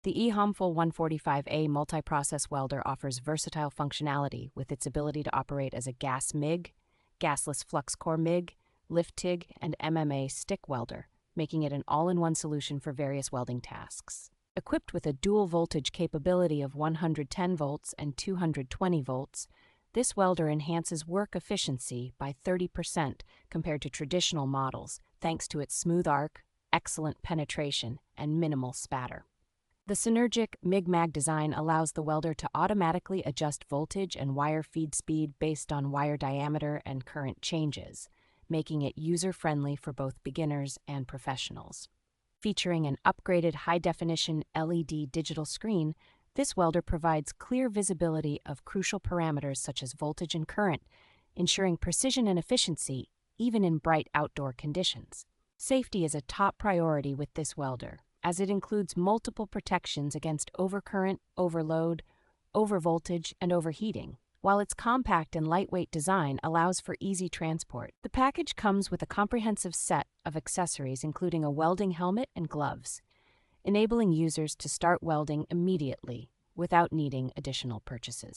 The Ehomful 145A multi-process welder offers versatile functionality with its ability to operate as a gas MIG, Gasless Flux Core MIG, lift TIG, and MMA stick welder, making it an all-in-one solution for various welding tasks. Equipped with a dual voltage capability of 110 volts and 220 volts, this welder enhances work efficiency by 30% compared to traditional models, thanks to its smooth arc, excellent penetration, and minimal spatter. The synergic MIG-MAG design allows the welder to automatically adjust voltage and wire feed speed based on wire diameter and current changes, making it user-friendly for both beginners and professionals. Featuring an upgraded high-definition LED digital screen, this welder provides clear visibility of crucial parameters such as voltage and current, ensuring precision and efficiency even in bright outdoor conditions. Safety is a top priority with this welder, as it includes multiple protections against overcurrent, overload, overvoltage, and overheating, while its compact and lightweight design allows for easy transport. The package comes with a comprehensive set of accessories including a welding helmet and gloves, enabling users to start welding immediately without needing additional purchases.